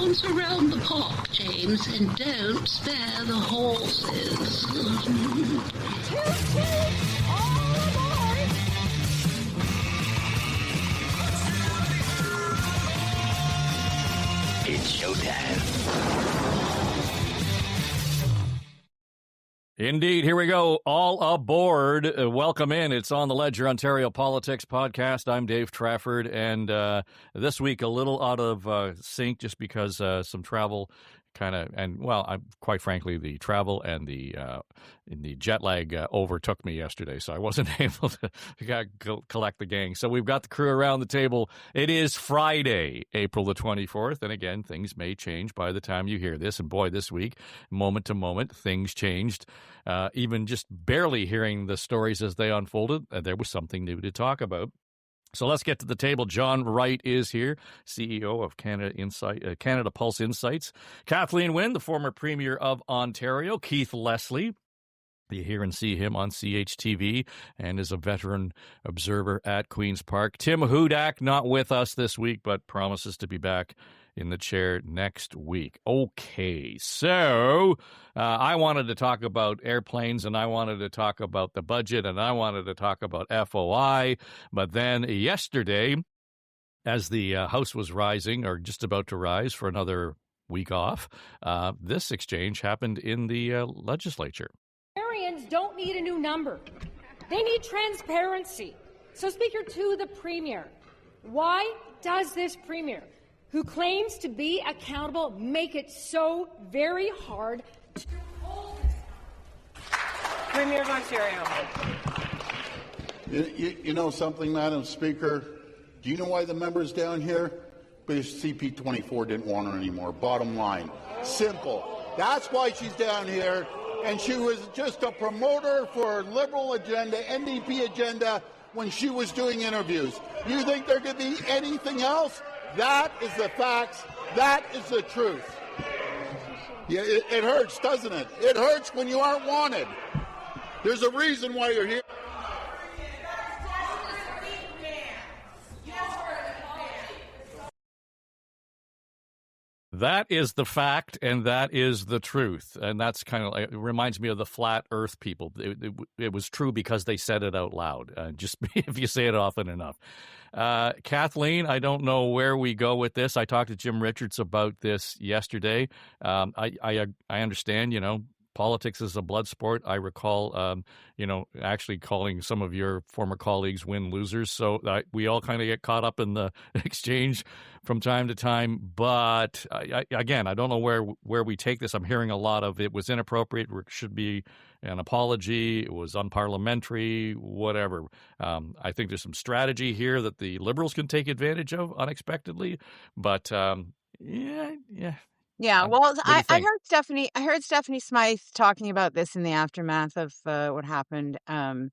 once around the park, James, and don't spare the horses. It's showtime. Indeed. Here we go. All aboard. Welcome in. It's on the Ledger Ontario Politics Podcast. I'm Dave Trafford, and this week a little out of sync just because some travel quite frankly, the travel and the jet lag overtook me yesterday, so I wasn't able to collect the gang. So we've got the crew around the table. It is Friday, April the 24th, and again, things may change by the time you hear this. And boy, this week, moment to moment, things changed. Even just barely hearing the stories as they unfolded, there was something new to talk about. So let's get to the table. John Wright is here, CEO of Canada Pulse Insights. Kathleen Wynne, the former Premier of Ontario. Keith Leslie, you hear and see him on CHTV and is a veteran observer at Queen's Park. Tim Hudak, not with us this week, but promises to be back in the chair next week. Okay, so I wanted to talk about airplanes, and I wanted to talk about the budget, and I wanted to talk about FOI. But then yesterday, as the House was rising, or just about to rise for another week off, this exchange happened in the Legislature. Ontarians don't need a new number. They need transparency. So, Speaker, to the Premier, why does this Premier, who claims to be accountable, make it so very hard to hold this? Premier of Ontario. You know something, Madam Speaker? Do you know why the member's down here? Because CP24 didn't want her anymore. Bottom line. Simple. That's why she's down here. And she was just a promoter for a Liberal agenda, NDP agenda, when she was doing interviews. You think there could be anything else? That is the facts. That is the truth. Yeah, it hurts, doesn't it? It hurts when you aren't wanted. There's a reason why you're here. That is the fact, and that is the truth. And that's kind of, it reminds me of the flat earth people. It was true because they said it out loud, just if you say it often enough. Kathleen, I don't know where we go with this. I talked to Jim Richards about this yesterday. I understand, politics is a blood sport. I recall, actually calling some of your former colleagues win losers. So we all kind of get caught up in the exchange from time to time. But I don't know where we take this. I'm hearing a lot of it was inappropriate. It should be an apology. It was unparliamentary, whatever. I think there's some strategy here that the Liberals can take advantage of unexpectedly. But yeah. Yeah, well, I heard Stephanie Smythe talking about this in the aftermath of what happened, and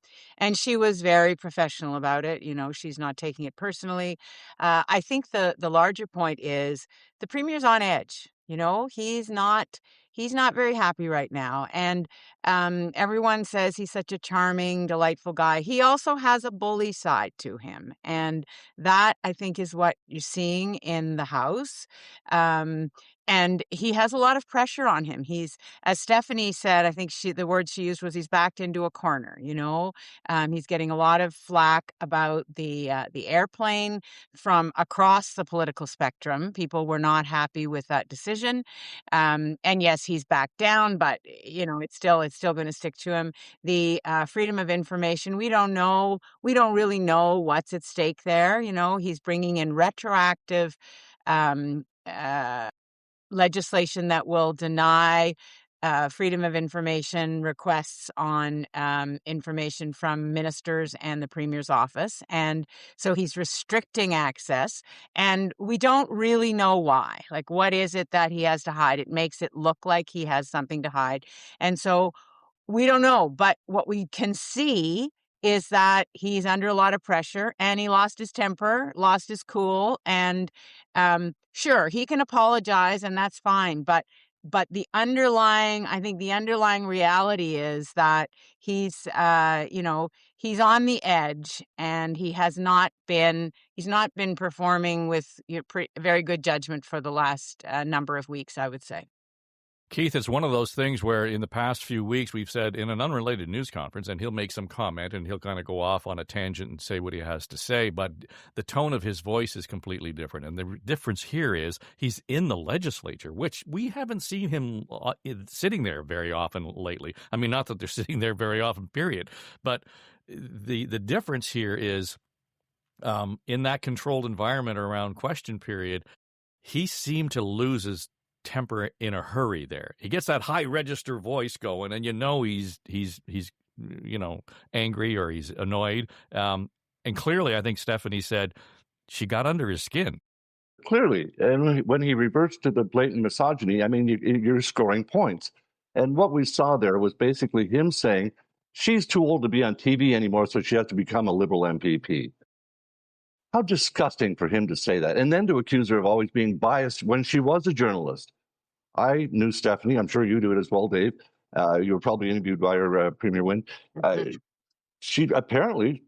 she was very professional about it. She's not taking it personally. I think the larger point is the Premier's on edge. He's not very happy right now, and everyone says he's such a charming, delightful guy. He also has a bully side to him, and that I think is what you're seeing in the House. And he has a lot of pressure on him. He's, as Stephanie said, I think the word she used was he's backed into a corner. He's getting a lot of flack about the airplane from across the political spectrum. People were not happy with that decision, and yes, he's backed down, but it's still going to stick to him. The freedom of information, we don't really know what's at stake there. He's bringing in retroactive legislation that will deny freedom of information requests on information from ministers and the Premier's office. And so he's restricting access, and we don't really know why. Like, what is it that he has to hide? It makes it look like he has something to hide. And so we don't know. But what we can see is that he's under a lot of pressure, and he lost his temper, lost his cool. And sure, he can apologize, and that's fine. But But I think the underlying reality is that he's he's on the edge, and he's not been performing with very good judgment for the last number of weeks, I would say. Keith, it's one of those things where in the past few weeks we've said in an unrelated news conference, and he'll make some comment and he'll kind of go off on a tangent and say what he has to say, but the tone of his voice is completely different. And the difference here is he's in the legislature, which we haven't seen him sitting there very often lately. I mean, not that they're sitting there very often, period. But the difference here is in that controlled environment around question period, he seemed to lose his temper in a hurry there. He gets that high register voice going, and he's angry or he's annoyed. And clearly, I think Stephanie said she got under his skin. Clearly, and when he reverts to the blatant misogyny, I mean, you're scoring points. And what we saw there was basically him saying she's too old to be on TV anymore, so she has to become a Liberal MPP. How disgusting for him to say that, and then to accuse her of always being biased when she was a journalist. I knew Stephanie. I'm sure you do it as well, Dave. You were probably interviewed by her, Premier Wynne. She apparently,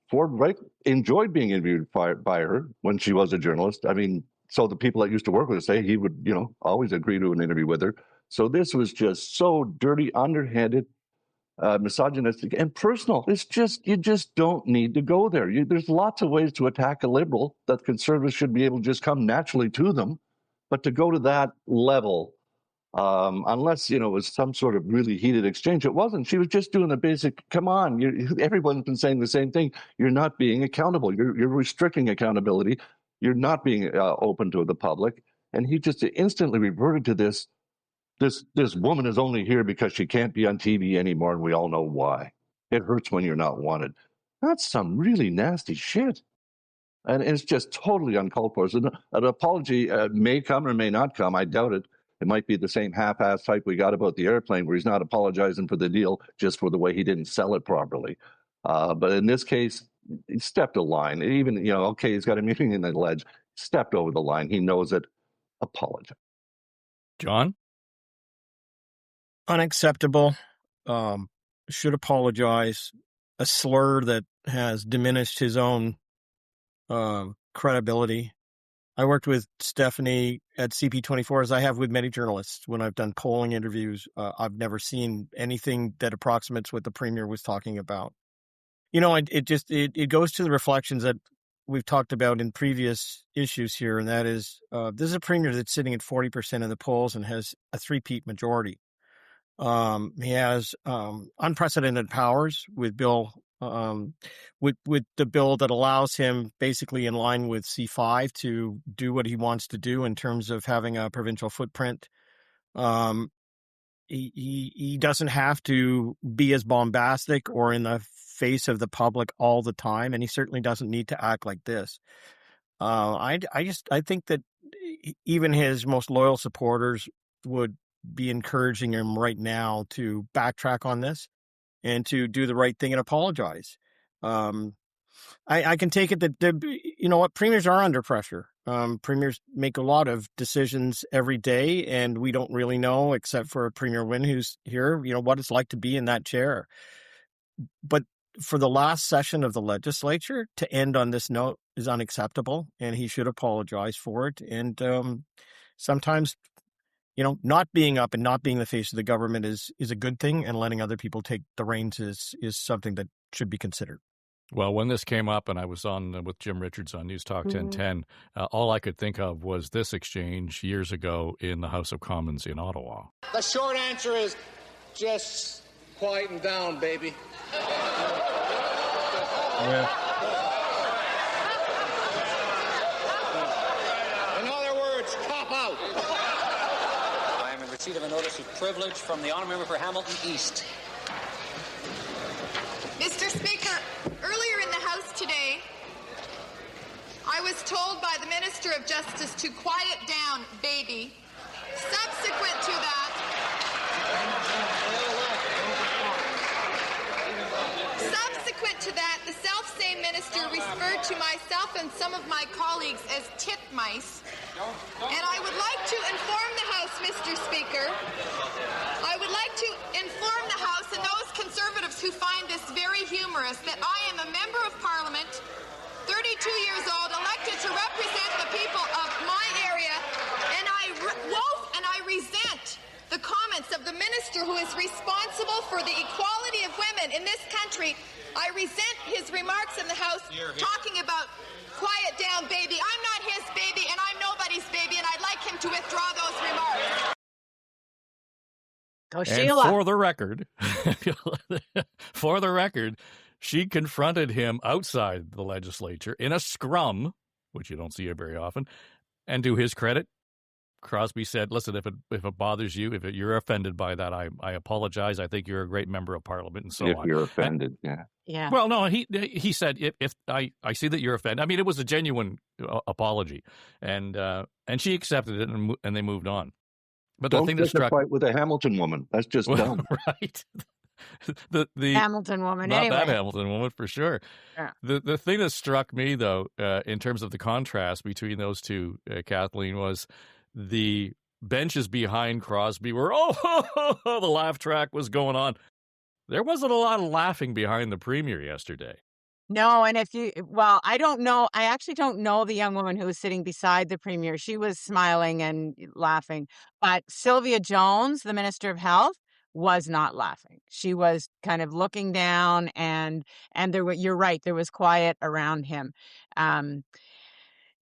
Ford Wright enjoyed being interviewed by her when she was a journalist. I mean, so the people that used to work with her say he would, always agree to an interview with her. So this was just so dirty, underhanded, misogynistic and personal. It's just, you just don't need to go there. There's lots of ways to attack a Liberal that Conservatives should be able to just come naturally to them. But to go to that level, unless, it was some sort of really heated exchange, it wasn't. She was just doing the basic, come on, everyone's been saying the same thing. You're not being accountable. You're restricting accountability. You're not being open to the public. And he just instantly reverted to this woman is only here because she can't be on TV anymore, and we all know why. It hurts when you're not wanted. That's some really nasty shit. And it's just totally uncalled for. So an apology may come or may not come. I doubt it. It might be the same half-ass type we got about the airplane, where he's not apologizing for the deal, just for the way he didn't sell it properly. But in this case, he stepped a line. Even, he's got a meeting in the ledge. Stepped over the line. He knows it. Apologize. John? Unacceptable. Should apologize. A slur that has diminished his own credibility. I worked with Stephanie at CP24, as I have with many journalists. When I've done polling interviews, I've never seen anything that approximates what the Premier was talking about. It goes to the reflections that we've talked about in previous issues here, and that is, this is a Premier that's sitting at 40% of the polls and has a three-peat majority. He has unprecedented powers with with the bill that allows him, basically in line with C5, to do what he wants to do in terms of having a provincial footprint. He doesn't have to be as bombastic or in the face of the public all the time, and he certainly doesn't need to act like this. I think that even his most loyal supporters would be encouraging him right now to backtrack on this and to do the right thing and apologize. I can take it that, premiers are under pressure. Premiers make a lot of decisions every day, and we don't really know, except for Premier Wynne, who's here, what it's like to be in that chair. But for the last session of the legislature to end on this note is unacceptable, and he should apologize for it. And sometimes, not being up and not being the face of the government is a good thing, and letting other people take the reins is something that should be considered. Well, when this came up and I was on with Jim Richards on News Talk 1010, all I could think of was this exchange years ago in the House of Commons in Ottawa. The short answer is just quieten down, baby. Yeah. In other words, cop out. I am in receipt of a notice of privilege from the Honourable Member for Hamilton East. Mr. Speaker, earlier in the House today, I was told by the Minister of Justice to quiet down, baby. Subsequent to that, the self-same minister referred to myself and some of my colleagues as titmice. And I would like to inform the House Mr. Speaker, I would like to inform the House and those Conservatives who find this very humorous that I am a member of Parliament, 32 years old, elected to represent the people of my area, and I resent the comments of the minister who is responsible for the equality of women in this country. I resent his remarks in the House talking about quiet down, baby. I'm not his baby, and I'm nobody's baby, and I'd like him to withdraw those remarks. Go, And Sheila. for the record, she confronted him outside the legislature in a scrum, which you don't see very often. And to his credit, Crosby said, listen, if it bothers you, if you're offended by that, I apologize. I think you're a great member of Parliament and so on. If you're offended, yeah. Yeah. Well, no, he said, if I see that you're offended. I mean, it was a genuine apology. And she accepted it and they moved on. But the Don't thing that get in a struck fight with a Hamilton woman. That's just dumb. right. the Hamilton woman, not anyway. that Hamilton woman for sure. Yeah. The thing that struck me though, in terms of the contrast between those two, Kathleen, was the benches behind Crosby were the laugh track was going on. There wasn't a lot of laughing behind the premier yesterday. No, and I don't know. I actually don't know the young woman who was sitting beside the premier. She was smiling and laughing. But Sylvia Jones, the Minister of Health, was not laughing. She was kind of looking down, and you're right, there was quiet around him.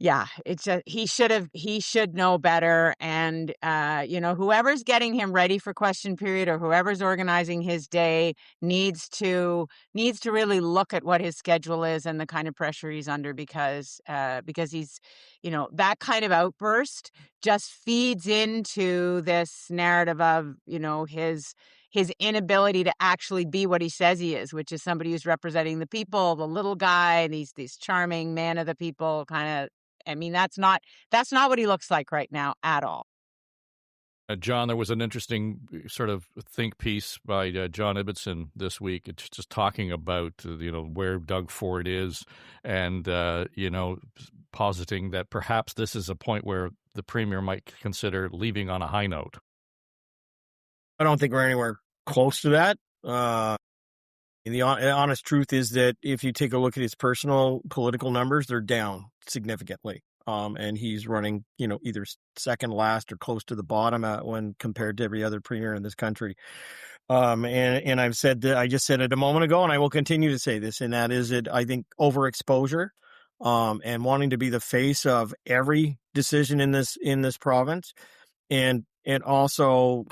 Yeah, it's he should know better. And, whoever's getting him ready for question period or whoever's organizing his day needs to really look at what his schedule is and the kind of pressure he's under because he's, that kind of outburst just feeds into this narrative of, his inability to actually be what he says he is, which is somebody who's representing the people, the little guy, and he's this charming man of the people kind of. I mean, that's not what he looks like right now at all. John, there was an interesting sort of think piece by John Ibbotson this week. It's just talking about, where Doug Ford is and, positing that perhaps this is a point where the premier might consider leaving on a high note. I don't think we're anywhere close to that. The honest truth is that if you take a look at his personal political numbers, they're down significantly. And he's running, either second last or close to the bottom when compared to every other premier in this country. And I've said that, I just said it a moment ago, and I will continue to say this, and that is that I think overexposure, and wanting to be the face of every decision in this province, and also,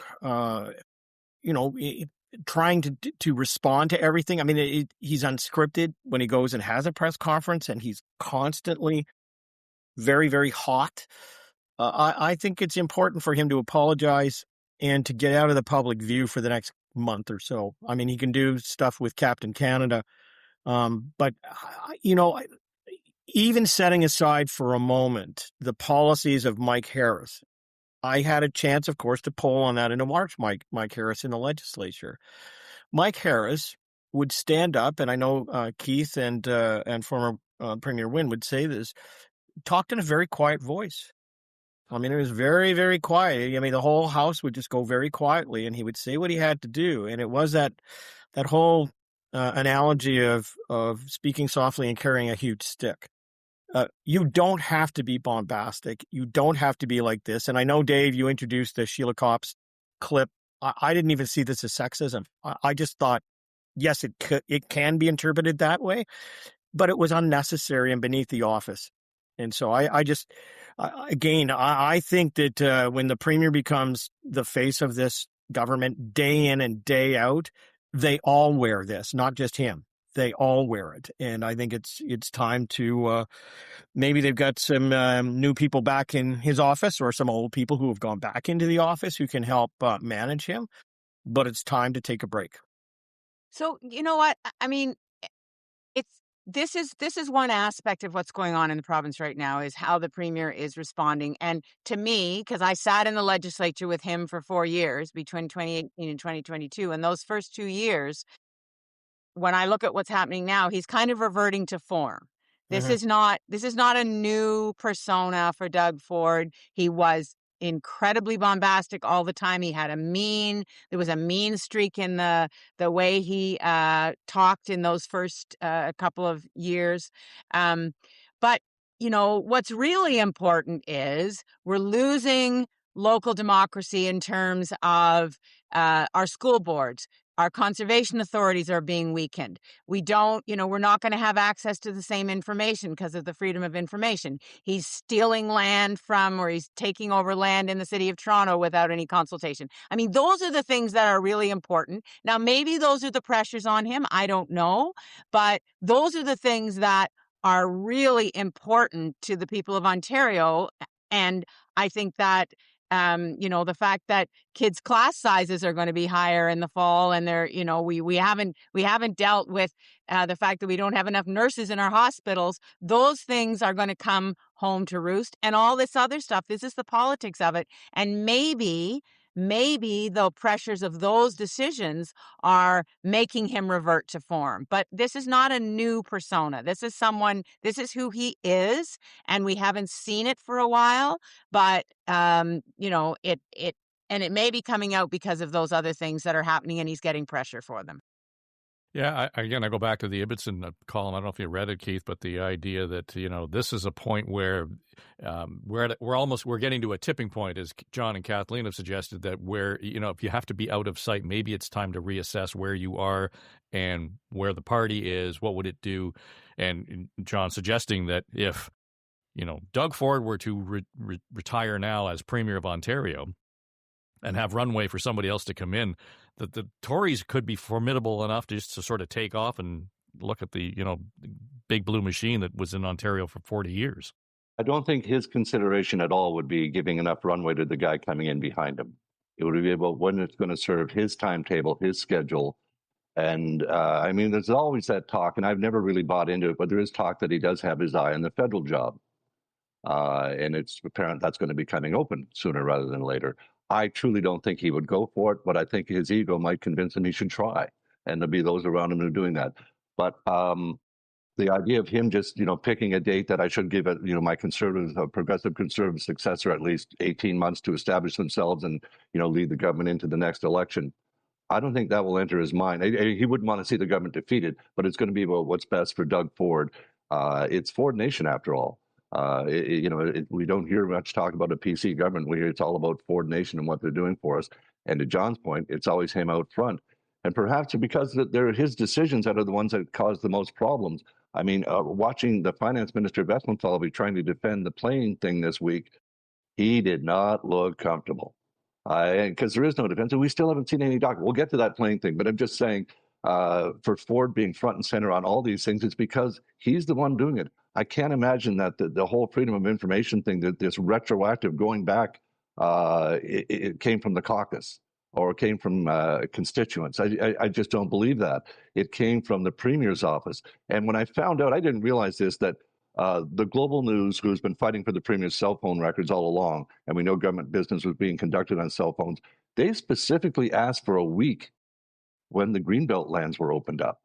trying to respond to everything. I mean, he's unscripted when he goes and has a press conference, and he's constantly very, very hot. I think it's important for him to apologize and to get out of the public view for the next month or so. I mean, he can do stuff with Captain Canada, but even setting aside for a moment the policies of Mike Harris, I had a chance, of course, to poll on that in March, Mike Harris in the legislature. Mike Harris would stand up, and I know Keith and former Premier Wynne would say this, talked in a very quiet voice. I mean, it was very, very quiet. I mean, the whole house would just go very quietly, and he would say what he had to do. And it was that whole analogy of speaking softly and carrying a huge stick. You don't have to be bombastic. You don't have to be like this. And I know, Dave, you introduced the Sheila Copps clip. I didn't even see this as sexism. I just thought, yes, it can be interpreted that way, but it was unnecessary and beneath the office. And so I think that when the premier becomes the face of this government day in and day out, they all wear this, not just him. They all wear it. And I think it's time to maybe they've got some new people back in his office or some old people who have gone back into the office who can help manage him. But it's time to take a break. So, you know what? I mean, this is one aspect of what's going on in the province right now is how the premier is responding. And to me, because I sat in the legislature with him for 4 years between 2018 and 2022, and those first 2 years, when I look at what's happening now, he's kind of reverting to form. This is not a new persona for Doug Ford. He was incredibly bombastic all the time. There was a mean streak in the way he talked in those first couple of years. But, what's really important is we're losing local democracy in terms of our school boards. Our conservation authorities are being weakened. We're not going to have access to the same information because of the freedom of information. He's stealing land or he's taking over land in the city of Toronto without any consultation. I mean, those are the things that are really important. Now, maybe those are the pressures on him. I don't know. But those are the things that are really important to the people of Ontario. And I think that the fact that kids' class sizes are going to be higher in the fall, and we haven't dealt with the fact that we don't have enough nurses in our hospitals. Those things are going to come home to roost, and all this other stuff. This is the politics of it, and maybe the pressures of those decisions are making him revert to form. But this is not a new persona. This is who he is, and we haven't seen it for a while. But it may be coming out because of those other things that are happening, and he's getting pressure for them. Yeah, I go back to the Ibbotson column. I don't know if you read it, Keith, but the idea that, this is a point where we're getting to a tipping point, as John and Kathleen have suggested, that where, if you have to be out of sight, maybe it's time to reassess where you are and where the party is, what would it do? And John suggesting that if, Doug Ford were to retire now as Premier of Ontario and have runway for somebody else to come in, that the Tories could be formidable enough to sort of take off and look at the, big blue machine that was in Ontario for 40 years. I don't think his consideration at all would be giving enough runway to the guy coming in behind him. It would be about when it's going to serve his timetable, his schedule. And there's always that talk, and I've never really bought into it, but there is talk that he does have his eye on the federal job. And it's apparent that's going to be coming open sooner rather than later. I truly don't think he would go for it, but I think his ego might convince him he should try. And there'll be those around him who are doing that. But the idea of him just, picking a date that I should give it, my progressive conservative successor at least 18 months to establish themselves and, lead the government into the next election, I don't think that will enter his mind. He wouldn't want to see the government defeated, but it's going to be about what's best for Doug Ford. It's Ford Nation after all. We don't hear much talk about a PC government. We hear it's all about Ford Nation and what they're doing for us. And to John's point, it's always him out front. And perhaps because they're his decisions that are the ones that cause the most problems. I mean, watching the finance minister, Westmanthal, be trying to defend the plane thing this week, he did not look comfortable. Because there is no defense, and we still haven't seen any document. We'll get to that plane thing, but I'm just saying, for Ford being front and center on all these things, it's because he's the one doing it. I can't imagine that the whole freedom of information thing, that this retroactive going back, it came from the caucus or it came from constituents. I just don't believe that. It came from the Premier's office. And when I found out, I didn't realize this, that the Global News, who's been fighting for the Premier's cell phone records all along, and we know government business was being conducted on cell phones, they specifically asked for a week when the Greenbelt lands were opened up.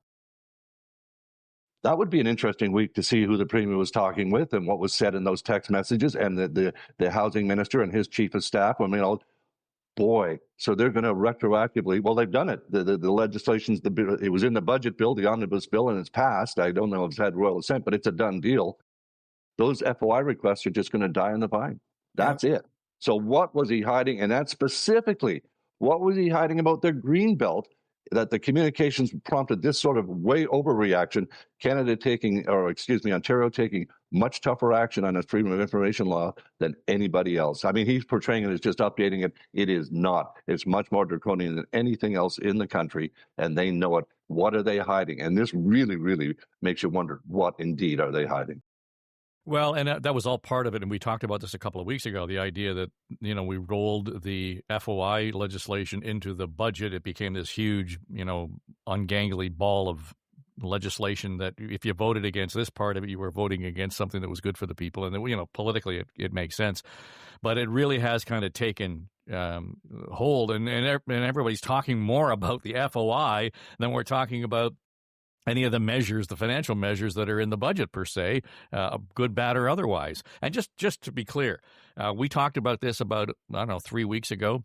That would be an interesting week to see who the Premier was talking with and what was said in those text messages, and the housing minister and his chief of staff. I mean, boy, so they're going to retroactively, well, they've done it. The legislation's, it was in the budget bill, the omnibus bill, and it's passed. I don't know if it's had royal assent, but it's a done deal. Those FOI requests are just going to die on the vine. That's it. So what was he hiding? And that's specifically, what was he hiding about the Greenbelt, that the communications prompted this sort of way overreaction, Ontario taking much tougher action on a freedom of information law than anybody else. I mean, he's portraying it as just updating it. It is not. It's much more draconian than anything else in the country, and they know it. What are they hiding? And this really, really makes you wonder, what indeed are they hiding? Well, and that was all part of it, and we talked about this a couple of weeks ago, the idea that, we rolled the FOI legislation into the budget. It became this huge, ungangly ball of legislation that if you voted against this part of it, you were voting against something that was good for the people. And, politically, it makes sense. But it really has kind of taken hold, and everybody's talking more about the FOI than we're talking about any of the measures, the financial measures that are in the budget per se, good, bad, or otherwise. And just to be clear, We talked about this about, 3 weeks ago.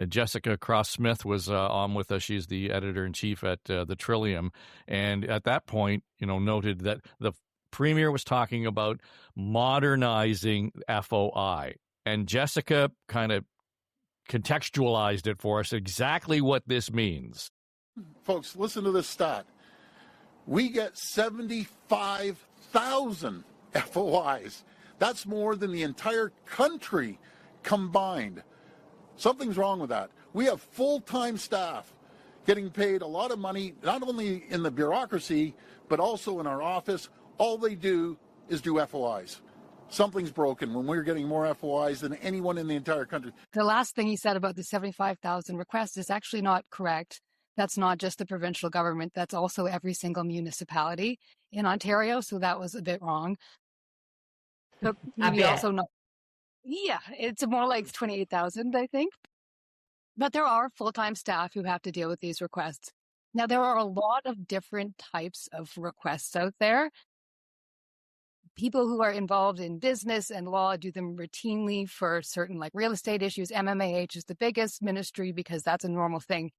Jessica Cross-Smith was on with us. She's the editor-in-chief at the Trillium. And at that point, noted that the Premier was talking about modernizing FOI. And Jessica kind of contextualized it for us, exactly what this means. Folks, listen to this stat. We get 75,000 FOIs. That's more than the entire country combined. Something's wrong with that. We have full-time staff getting paid a lot of money, not only in the bureaucracy, but also in our office. All they do is do FOIs. Something's broken when we're getting more FOIs than anyone in the entire country. The last thing he said about the 75,000 requests is actually not correct. That's not just the provincial government. That's also every single municipality in Ontario. So that was a bit wrong. But maybe also not. Yeah, it's more like 28,000, I think. But there are full-time staff who have to deal with these requests. Now, there are a lot of different types of requests out there. People who are involved in business and law do them routinely for certain real estate issues. MMAH is the biggest ministry because that's a normal thing.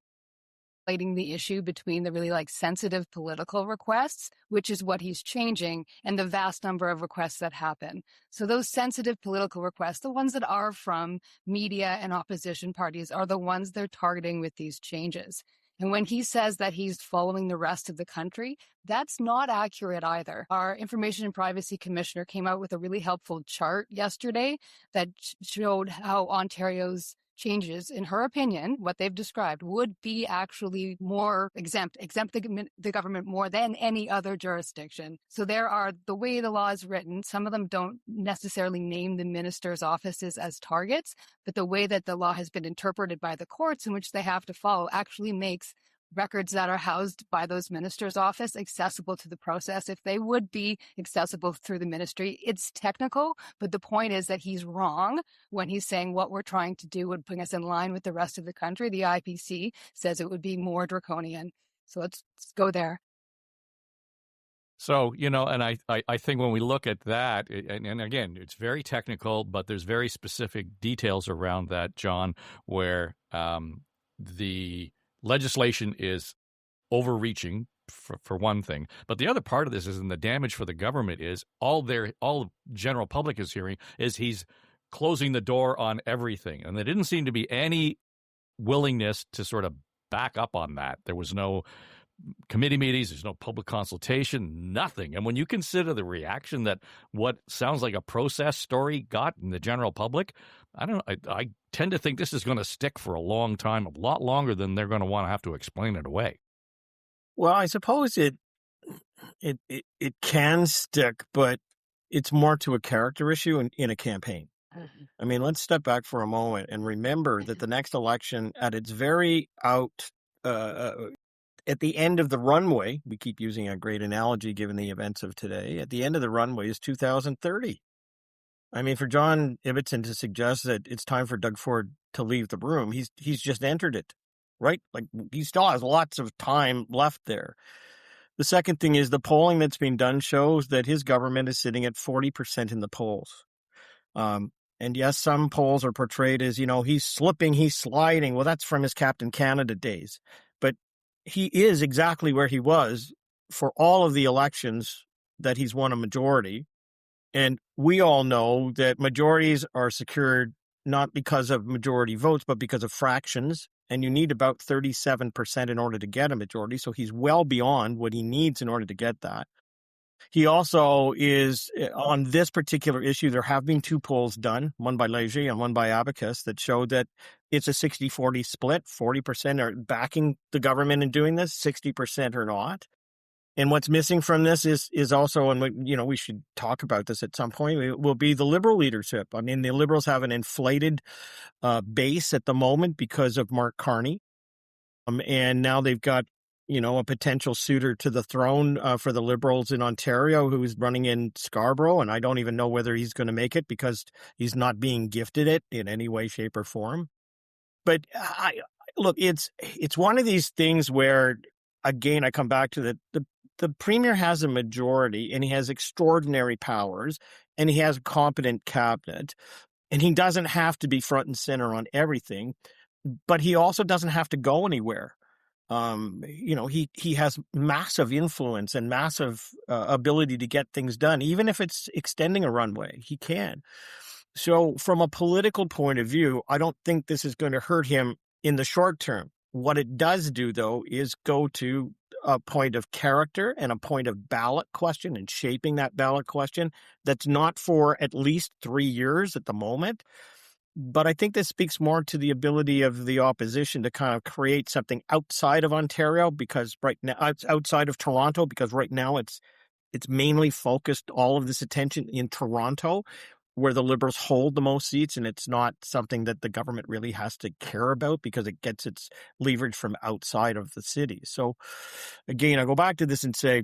The issue between the really sensitive political requests, which is what he's changing, and the vast number of requests that happen. So those sensitive political requests, the ones that are from media and opposition parties, are the ones they're targeting with these changes. And when he says that he's following the rest of the country, that's not accurate either. Our Information and Privacy Commissioner came out with a really helpful chart yesterday that showed how Ontario's changes, in her opinion, what they've described, would be actually more exempt the government more than any other jurisdiction. So the way the law is written, some of them don't necessarily name the minister's offices as targets, but the way that the law has been interpreted by the courts in which they have to follow actually makes records that are housed by those ministers' office accessible to the process if they would be accessible through the ministry. It's technical, but the point is that he's wrong when he's saying what we're trying to do would bring us in line with the rest of the country. The IPC says it would be more draconian. So let's go there. So, and I think when we look at that, and again, it's very technical, but there's very specific details around that, John, where the legislation is overreaching for one thing, but the other part of this is, and the damage for the government is all the general public is hearing is he's closing the door on everything, and there didn't seem to be any willingness to sort of back up on that. There was no committee meetings, there's no public consultation, nothing. And when you consider the reaction that what sounds like a process story got in the general public, I tend to think this is going to stick for a long time, a lot longer than they're going to want to have to explain it away. Well, I suppose it can stick, but it's more to a character issue in a campaign. I mean, let's step back for a moment and remember that the next election, at its very at the end of the runway, we keep using a great analogy given the events of today, at the end of the runway is 2030. I mean, for John Ibbitson to suggest that it's time for Doug Ford to leave the room, he's just entered it, right? He still has lots of time left there. The second thing is the polling that's been done shows that his government is sitting at 40% in the polls. And yes, some polls are portrayed as, he's slipping, he's sliding. Well, that's from his Captain Canada days. But he is exactly where he was for all of the elections that he's won a majority. And we all know that majorities are secured not because of majority votes, but because of fractions. And you need about 37% in order to get a majority. So he's well beyond what he needs in order to get that. He also is, on this particular issue, there have been two polls done, one by Leger and one by Abacus, that showed that it's a 60-40 split. 40% are backing the government in doing this, 60% are not. And what's missing from this is also, and we should talk about this at some point, it will be the Liberal leadership. I mean, the Liberals have an inflated base at the moment because of Mark Carney. And now they've got, a potential suitor to the throne for the Liberals in Ontario who is running in Scarborough. And I don't even know whether he's going to make it because he's not being gifted it in any way, shape, or form. But look, it's one of these things where, again, I come back to the Premier has a majority and he has extraordinary powers. and he has a competent cabinet, and he doesn't have to be front and center on everything, but he also doesn't have to go anywhere. He has massive influence and massive ability to get things done, even if it's extending a runway. He can. So from a political point of view, I don't think this is going to hurt him in the short term. What it does do, though, is go to a point of character and a point of ballot question and shaping that ballot question that's not for at least 3 years at the moment. But I think this speaks more to the ability of the opposition to kind of create something outside of Ontario, because right now, outside of Toronto, because right now it's mainly focused, all of this attention in Toronto, where the Liberals hold the most seats, and it's not something that the government really has to care about because it gets its leverage from outside of the city. So again, I go back to this and say,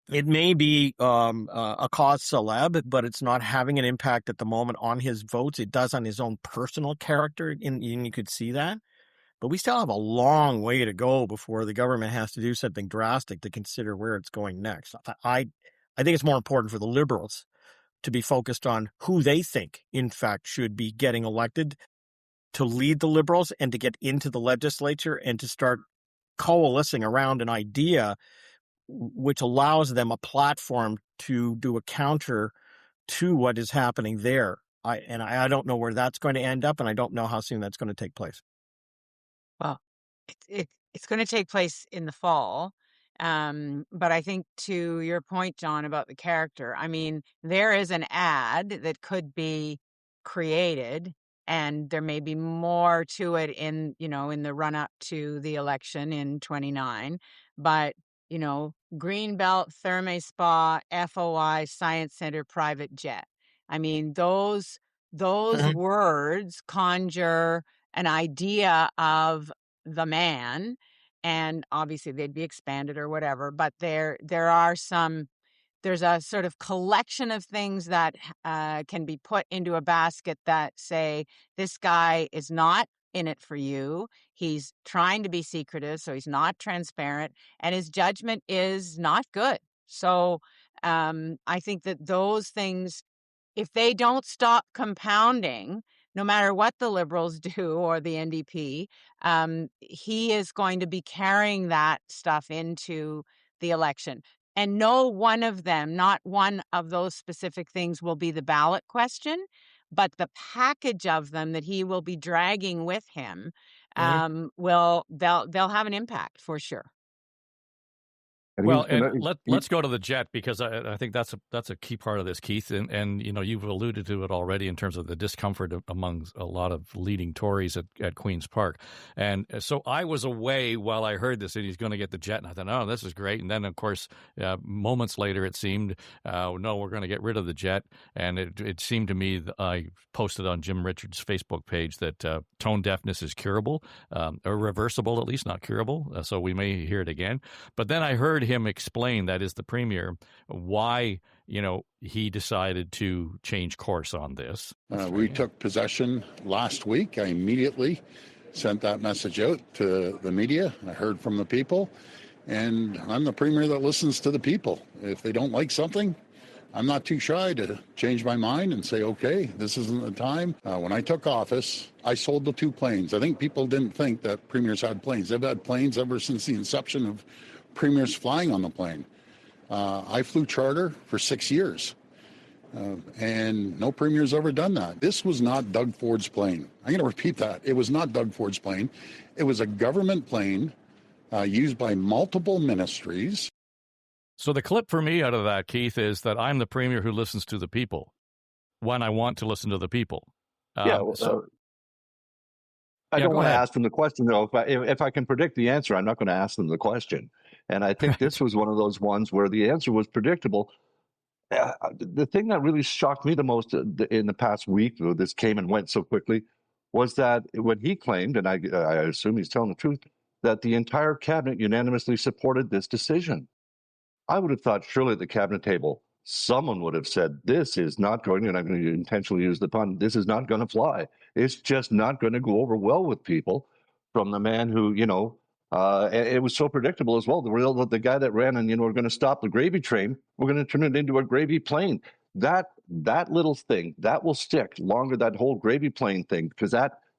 it may be a cause celeb, but it's not having an impact at the moment on his votes. It does on his own personal character, and you could see that. But we still have a long way to go before the government has to do something drastic to consider where it's going next. I think it's more important for the Liberals to be focused on who they think, in fact, should be getting elected to lead the Liberals and to get into the legislature and to start coalescing around an idea which allows them a platform to do a counter to what is happening there. I don't know where that's going to end up, and I don't know how soon that's going to take place. Well, it's going to take place in the fall. But I think to your point, John, about the character, I mean, there is an ad that could be created, and there may be more to it in the run up to the election in 29. But, Greenbelt, Therme Spa, FOI, Science Center, private jet. I mean, those words conjure an idea of the man, and obviously they'd be expanded or whatever, but there's a sort of collection of things that can be put into a basket that say, this guy is not in it for you. He's trying to be secretive, so he's not transparent, and his judgment is not good. So I think that those things, if they don't stop compounding, no matter what the Liberals do or the NDP, he is going to be carrying that stuff into the election. And no one of them, not one of those specific things will be the ballot question, but the package of them that he will be dragging with him they'll have an impact for sure. Well, and let's go to the jet, because I think that's a key part of this, Keith. And you've alluded to it already in terms of the discomfort among a lot of leading Tories at Queen's Park. And so I was away while I heard this, and he's going to get the jet. And I thought, oh, this is great. And then, of course, moments later, it seemed, no, we're going to get rid of the jet. And it seemed to me, that I posted on Jim Richards' Facebook page that tone deafness is curable, or reversible, at least, not curable. So we may hear it again. But then I heard him explain, that is the premier, why he decided to change course on this. We took possession last week. I immediately sent that message out to the media. I heard from the people, and I'm the premier that listens to the people. If they don't like something, I'm not too shy to change my mind and say, okay, this isn't the time. When I took office, I sold the 2 planes. I think people didn't think that premiers had planes. They've had planes ever since the inception of premiers flying on the plane. I flew charter for 6 years, and no premier's ever done that. This was not Doug Ford's plane. I'm going to repeat that. It was not Doug Ford's plane. It was a government plane used by multiple ministries. So the clip for me out of that, Keith, is that I'm the premier who listens to the people when I want to listen to the people. I don't want to ask them the question, though. If I can predict the answer, I'm not going to ask them the question. And I think this was one of those ones where the answer was predictable. The thing that really shocked me the most in the past week, though this came and went so quickly, was that when he claimed, and I assume he's telling the truth, that the entire cabinet unanimously supported this decision. I would have thought surely at the cabinet table, someone would have said, this is not going, and I'm going to intentionally use the pun, this is not going to fly. It's just not going to go over well with people, from the man who, it was so predictable as well. The guy that ran and, we're going to stop the gravy train, we're going to turn it into a gravy plane. that little thing, that will stick longer, that whole gravy plane thing, because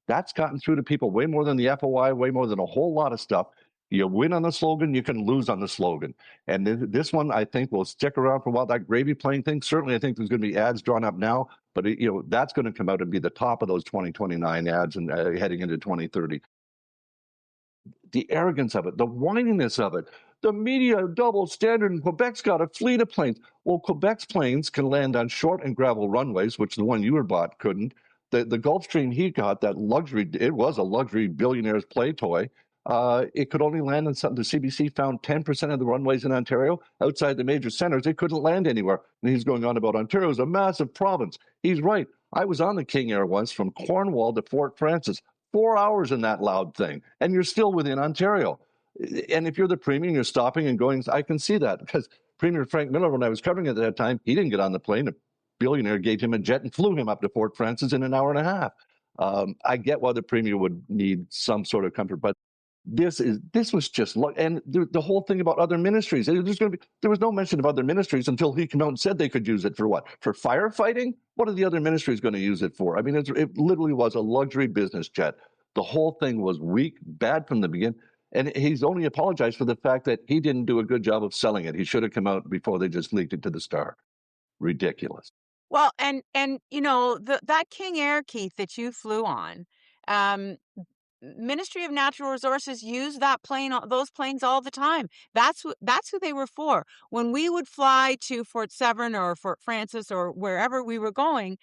that's gotten through to people way more than the FOI, way more than a whole lot of stuff. You win on the slogan, you can lose on the slogan. And this one, I think, will stick around for a while. That gravy plane thing, certainly I think there's going to be ads drawn up now, but that's going to come out and be the top of those 2029 ads and heading into 2030. The arrogance of it, the whininess of it, the media double standard, and Quebec's got a fleet of planes. Well, Quebec's planes can land on short and gravel runways, which the one you were bought couldn't. The Gulfstream he got, that luxury, it was a luxury billionaire's play toy. It could only land on something. The CBC found 10% of the runways in Ontario outside the major centers. It couldn't land anywhere. And he's going on about Ontario's a massive province. He's right. I was on the King Air once from Cornwall to Fort Francis. 4 hours in that loud thing, and you're still within Ontario. And if you're the Premier, you're stopping and going, I can see that, because Premier Frank Miller, when I was covering it at that time, he didn't get on the plane. A billionaire gave him a jet and flew him up to Fort Francis in an hour and a half. I get why the Premier would need some sort of comfort, but this was just, and the whole thing about other ministries. There was no mention of other ministries until he came out and said they could use it for what? For firefighting? What are the other ministries going to use it for? I mean, it literally was a luxury business jet. The whole thing was weak, bad from the beginning. And he's only apologized for the fact that he didn't do a good job of selling it. He should have come out before they just leaked it to the Star. Ridiculous. Well, and that King Air, Keith, that you flew on, Ministry of Natural Resources used those planes all the time. That's who they were for. When we would fly to Fort Severn or Fort Francis or wherever we were going,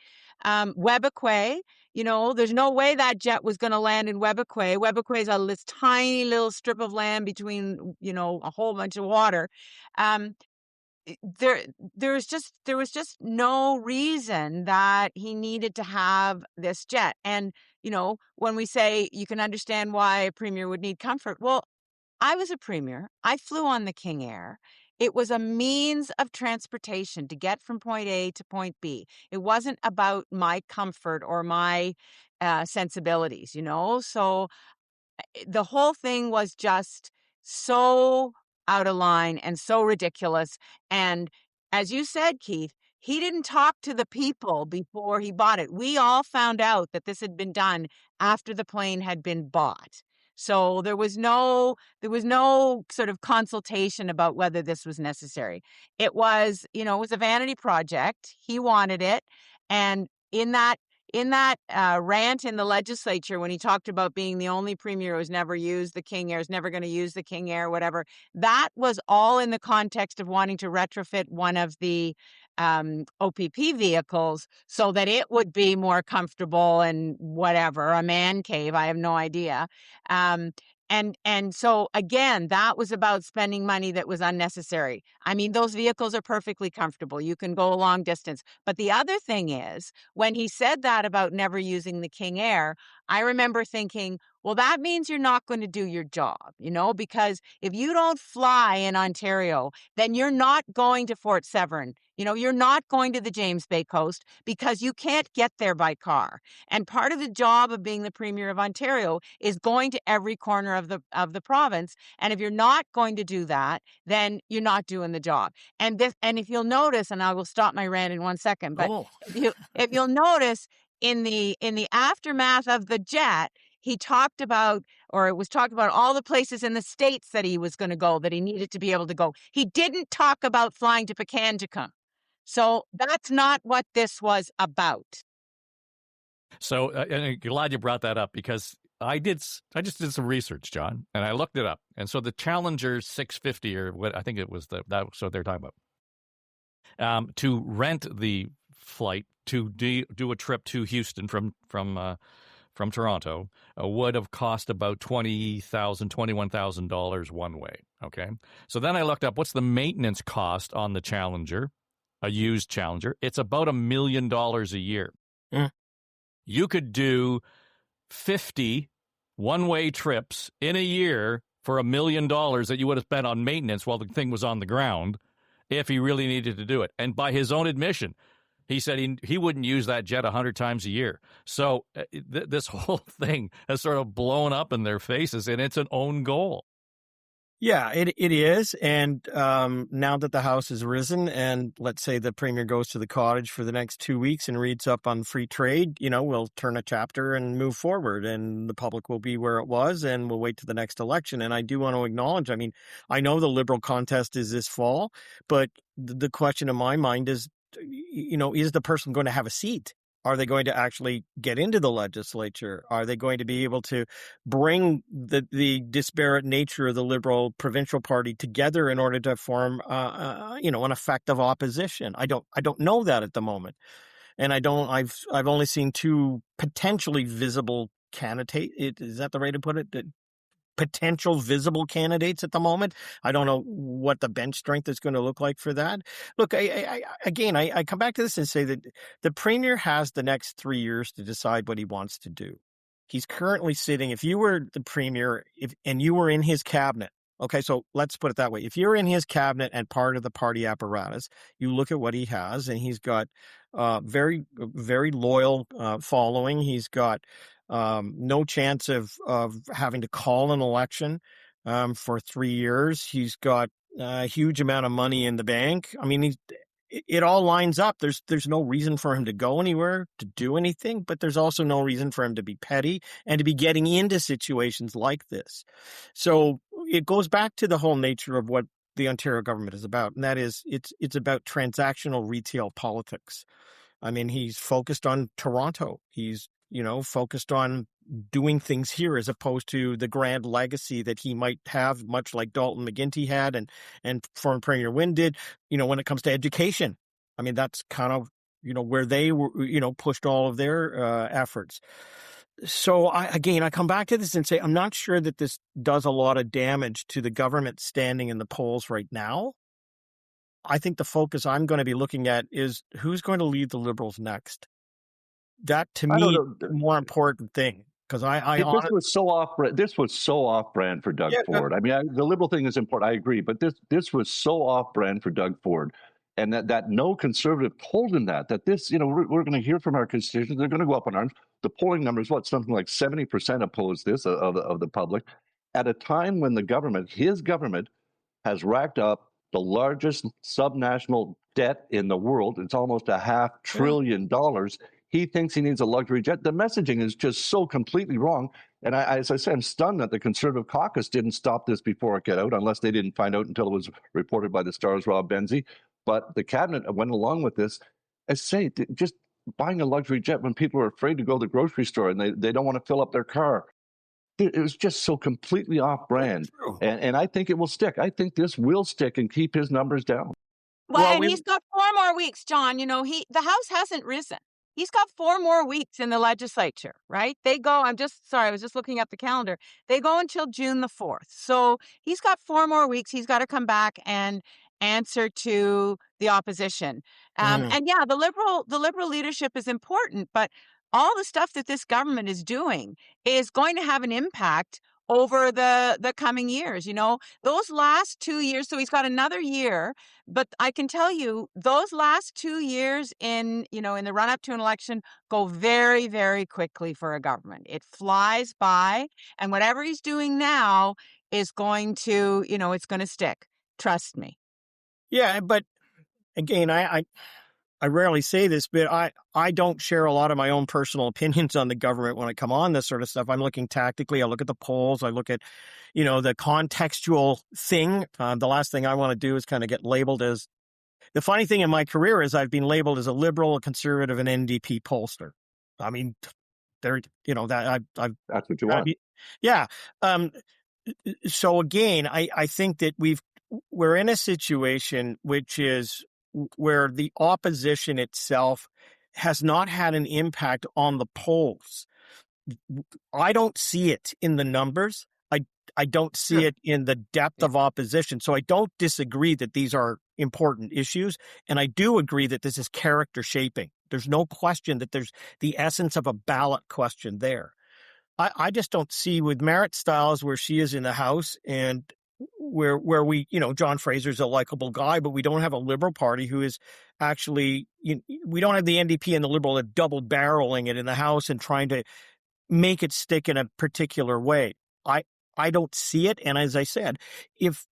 Webequie, there's no way that jet was going to land in Webequie. Webequie is this tiny little strip of land between, a whole bunch of water. There was just no reason that he needed to have this jet. And, when we say you can understand why a premier would need comfort, well, I was a premier. I flew on the King Air. It was a means of transportation to get from point A to point B. It wasn't about my comfort or my sensibilities, So the whole thing was just so out of line and so ridiculous. And as you said, Keith, he didn't talk to the people before he bought it. We all found out that this had been done after the plane had been bought. So there was no sort of consultation about whether this was necessary. It was, it was a vanity project. He wanted it. And in that rant in the legislature, when he talked about being the only premier who's never used the King Air, is never going to use the King Air, whatever, that was all in the context of wanting to retrofit one of the OPP vehicles so that it would be more comfortable and whatever, a man cave. I have no idea. And so, again, that was about spending money that was unnecessary. I mean, those vehicles are perfectly comfortable. You can go a long distance. But the other thing is, when he said that about never using the King Air, I remember thinking, well, that means you're not going to do your job, because if you don't fly in Ontario, then you're not going to Fort Severn. You're not going to the James Bay coast because you can't get there by car. And part of the job of being the Premier of Ontario is going to every corner of the province. And if you're not going to do that, then you're not doing the job. And if you'll notice, and I will stop my rant in 1 second, but if you'll notice, in the aftermath of the jet, it was talked about all the places in the States that he was going to go, that he needed to be able to go. He didn't talk about flying to Pikangikum. So that's not what this was about. So, and I'm glad you brought that up, because I just did some research, John, and I looked it up. And so the Challenger 650, or what I think it was, that's what they're talking about, to rent the flight to do a trip to Houston from Toronto would have cost about $21,000 one way. Okay, so then I looked up what's the maintenance cost on the Challenger, a used Challenger. It's about $1 million a year. You could do 50 one-way trips in a year for $1 million that you would have spent on maintenance while the thing was on the ground, if he really needed to do it. And by his own admission, he said he wouldn't use that jet 100 times a year. So this whole thing has sort of blown up in their faces, and it's an own goal. Yeah, it is. And now that the House has risen and let's say the Premier goes to the cottage for the next 2 weeks and reads up on free trade, we'll turn a chapter and move forward and the public will be where it was and we'll wait to the next election. And I do want to acknowledge, I know the Liberal contest is this fall, but the question in my mind is, is the person going to have a seat? Are they going to actually get into the legislature? Are they going to be able to bring the disparate nature of the Liberal provincial party together in order to form, an effective opposition? I don't know that at the moment, and I've only seen two potentially visible candidates. Is that the way to put it? Potential visible candidates at the moment. I don't know what the bench strength is going to look like for that. Look, I come back to this and say that the Premier has the next 3 years to decide what he wants to do. He's currently sitting, if you were the Premier and you were in his cabinet, okay, so let's put it that way. If you're in his cabinet and part of the party apparatus, you look at what he has, and he's got very, very loyal following. He's got no chance of having to call an election for 3 years. He's got a huge amount of money in the bank. It all lines up. There's no reason for him to go anywhere, to do anything, but there's also no reason for him to be petty and to be getting into situations like this. So it goes back to the whole nature of what the Ontario government is about, and that is it's about transactional retail politics. He's focused on Toronto. He's focused on doing things here as opposed to the grand legacy that he might have, much like Dalton McGuinty had and former Premier Wynne did, when it comes to education. That's kind of, where they were, pushed all of their efforts. So I come back to this and say, I'm not sure that this does a lot of damage to the government standing in the polls right now. I think the focus I'm going to be looking at is who's going to lead the Liberals next. That to me is the more important thing, because this was so off brand for Doug Ford. The Liberal thing is important. I agree, but this was so off brand for Doug Ford, and that no Conservative told him that this we're going to hear from our constituents. They're going to go up in arms. The polling numbers, something like 70% oppose this of the public, at a time when his government, has racked up the largest subnational debt in the world. It's almost $500 billion. He thinks he needs a luxury jet. The messaging is just so completely wrong. And as I say, I'm stunned that the Conservative caucus didn't stop this before it got out, unless they didn't find out until it was reported by the Star's Rob Benzie. But the cabinet went along with this. I say, just buying a luxury jet when people are afraid to go to the grocery store and they don't want to fill up their car. It was just so completely off brand. And I think it will stick. I think this will stick and keep his numbers down. Well, he's got 4 more weeks, John. The House hasn't risen. He's got 4 more weeks in the legislature, right? They go, I was just looking at the calendar. They go until June the 4th. So he's got 4 more weeks. He's got to come back and answer to the opposition. And yeah, the liberal leadership is important, but all the stuff that this government is doing is going to have an impact over the coming years. Those last 2 years, so he's got another year, but I can tell you those last 2 years in the run up to an election go very, very quickly for a government. It flies by, and whatever he's doing now is going to, it's going to stick. Trust me. Yeah, but again, I rarely say this, but I don't share a lot of my own personal opinions on the government when I come on this sort of stuff. I'm looking tactically. I look at the polls. I look at, the contextual thing. The last thing I want to do is kind of get labeled as – the funny thing in my career is I've been labeled as a Liberal, a Conservative, an NDP pollster. That's what you want. Yeah. So again, I think that we're in a situation which is – where the opposition itself has not had an impact on the polls. I don't see it in the numbers. I don't see it in the depth of opposition. So I don't disagree that these are important issues. And I do agree that this is character shaping. There's no question that there's the essence of a ballot question there. I just don't see with Marit Stiles where she is in the House and where we, John Fraser's a likable guy, but we don't have a Liberal Party who is actually, we don't have the NDP and the Liberal that double barreling it in the House and trying to make it stick in a particular way. I don't see it. And as I said, if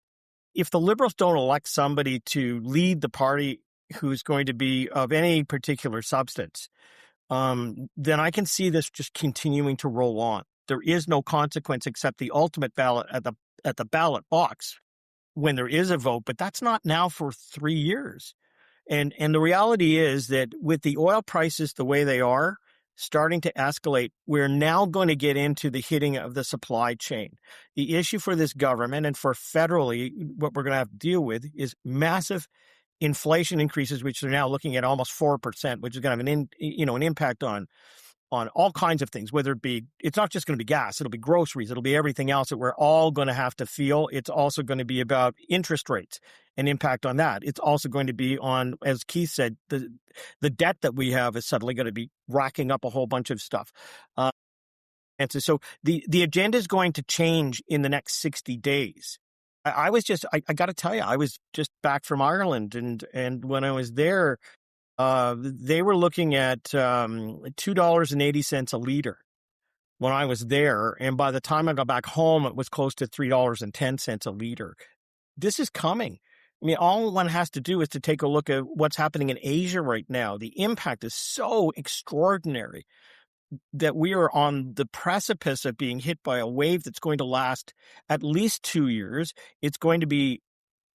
the Liberals don't elect somebody to lead the party who's going to be of any particular substance, then I can see this just continuing to roll on. There is no consequence except the ultimate ballot at the ballot box when there is a vote, but that's not now for 3 years. And the reality is that with the oil prices the way they are starting to escalate, we're now going to get into the hitting of the supply chain. The issue for this government and for federally, what we're going to have to deal with is massive inflation increases, which they're now looking at almost 4%, which is going to have an impact on all kinds of things, whether it be, it's not just going to be gas, it'll be groceries, it'll be everything else that we're all going to have to feel. It's also going to be about interest rates and impact on that. It's also going to be on, as Keith said, the debt that we have is suddenly going to be racking up a whole bunch of stuff. And so the agenda is going to change in the next 60 days. I got to tell you, I was just back from Ireland, and when I was there, they were looking at $2.80 a liter when I was there, and by the time I got back home, it was close to $3.10 a liter. This is coming. I mean, all one has to do is to take a look at what's happening in Asia right now. The impact is so extraordinary that we are on the precipice of being hit by a wave that's going to last at least 2 years. It's going to be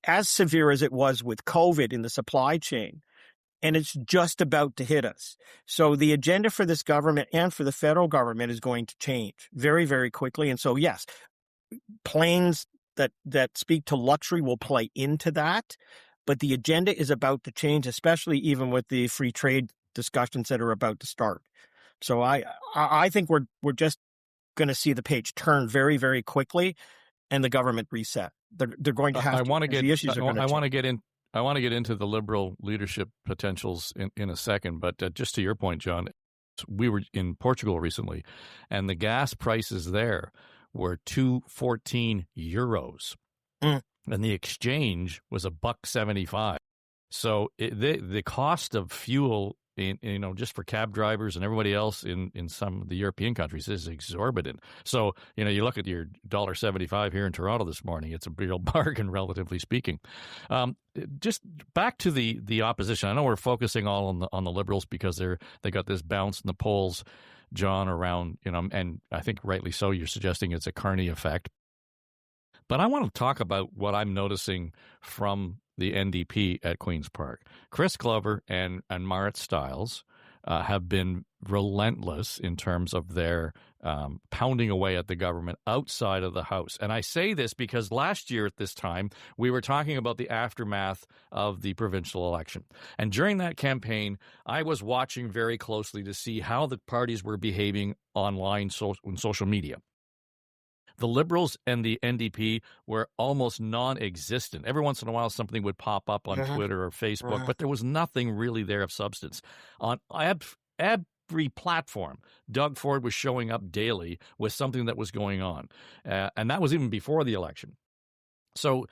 as severe as it was with COVID in the supply chain. And it's just about to hit us. So the agenda for this government and for the federal government is going to change very, very quickly. And so, yes, planes that speak to luxury will play into that. But the agenda is about to change, especially even with the free trade discussions that are about to start. So I think we're just going to see the page turn very, very quickly, and the government reset. They're going to have to. The issues are going to change. I want to get into the Liberal leadership potentials in a second, but just to your point, John, we were in Portugal recently, and the gas prices there were €2.14, and the exchange was $1.75. So the cost of fuel, just for cab drivers and everybody else in some of the European countries is exorbitant. So, you look at your $1.75 here in Toronto this morning, it's a real bargain, relatively speaking. Just back to the opposition. I know we're focusing all on the Liberals because they got this bounce in the polls, John, around, and I think rightly so, you're suggesting it's a Carney effect. But I want to talk about what I'm noticing from the NDP at Queen's Park. Chris Glover and Marit Stiles have been relentless in terms of their pounding away at the government outside of the House. And I say this because last year at this time, we were talking about the aftermath of the provincial election. And during that campaign, I was watching very closely to see how the parties were behaving online on social media. The Liberals and the NDP were almost non-existent. Every once in a while, something would pop up on Twitter or Facebook, but there was nothing really there of substance. On every platform, Doug Ford was showing up daily with something that was going on, and that was even before the election. So